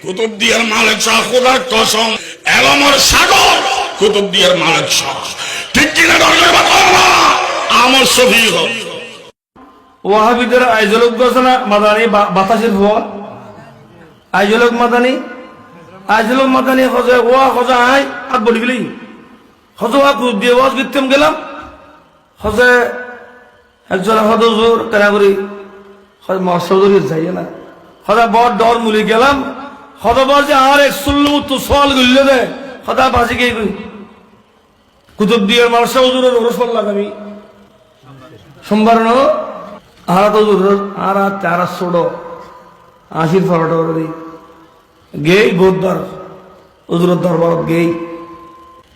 কুতুবদিয়ার মালিক শাহ খোদার কসম এলমের সাগর কুতুবদিয়ার মালিক শাহ ঠিক কিনা দরকার বাবা আমার সফি হোক ওয়াহাবিদের আইজলক গছনা মাদানি বাতাসের ভুয়া আইজলক মাদানি খোঁজে ওয়া খোঁজা আই আর বলি গেলি খোঁজো কুতুব দিয়ে ওয়াজ গিরতেম গেলাম খোঁজে একজন হদজুর কেনা করি মহাসৌদরি যাই না খোঁজা বড় ডর মুলি গেলাম খোঁজা বল যে আর এক সুল্লু তো সওয়াল গইলে দে খোঁজা বাজি গিয়ে কই কুতুব দিয়ে মারসা হুজুরের ওরস পড়লাম আমি সোমবার ন আর তো আর তারা ছোড়ো আশির ফটো গেই বোধবার হুজুরের দরবার গেই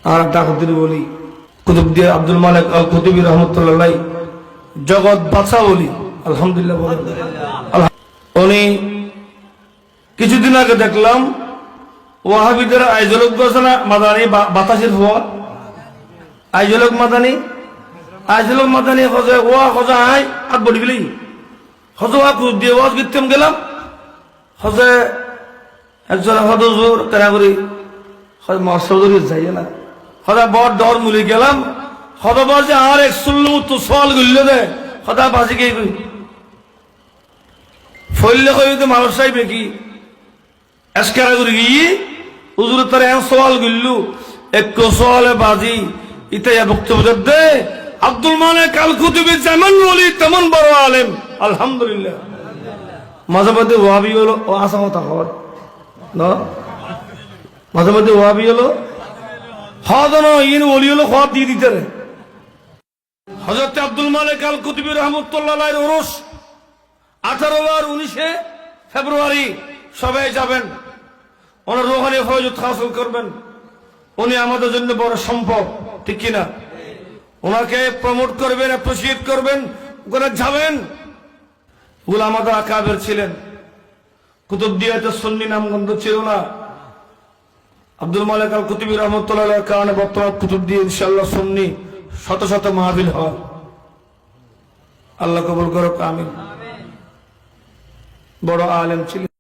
আর ডাকুদ্দিন বলি কুতুব দিয়ে আব্দুল মালিক আল কুতুবী রহমতুল্লাহ জগৎ বাছা বলি আলহামদুলিল্লাহ বলেন উনি কিছুদিন আগে দেখলাম ওয়াহাবিদের আইজলক গছনা মাদানি বাতাসের ভুয়া আইজলক মাদানি খোঁজে ওয়া খোঁজা আই আর বলি গেলি খোঁজো কুতুব দিয়ে ওয়াজ গিরতেম গেলাম খোঁজে একজন হদজুর কেনা করি মহাসৌদরি যাই না খোঁজা বড় ডর মুলি গেলাম খোঁজা বল যে আর এক সুল্লু তো সওয়াল গইলে দে খোঁজা বাজি গিয়ে কই ফইলে কই তো মানুষ চাইবে কি এসকারা করি গিয়ে হুজুরের তার এন সওয়াল গইলু এক সওয়ালে বাজি ইতাইয়া বক্তব্য দে আব্দুল মালিক আল কুতুবী যেমন বলি তেমন বড় আলেম আলহামদুলিল্লাহ মাঝে মধ্যে ওয়াহাবি হলো ও আসা কথা খবর না মাঝে মধ্যে ওয়াহাবি হলো হদন ইন ওলি হলো খোয়াব দিয়ে দিতে রে হযরত আব্দুল মালিক আল কুতুবী রহমতুল্লাহ আলাইহির উরুস 18 আর 19 ফেব্রুয়ারি সবাই যাবেন ওনার রুহানি ফয়জত হাসিল করবেন উনি আমাদের জন্য বড় সম্পদ ঠিক কিনা ওনাকে প্রমোট করবেন অ্যাপ্রিসিয়েট করবেন ওখানে যাবেন ওগুলো আমাদের আকাবের ছিলেন কুতুবদিয়াতে সুন্নি নামগন্ধ ছিল না আব্দুল মালিক আল কুতুবী রহমতুল্লাহ আলাইহির কারণে বর্তমান কুতুবদিয়া ইনশাআল্লাহ সুন্নি শত শত মাহফিল হয় আল্লাহ কবুল করুক আমিন বড় আলেম ছিলেন।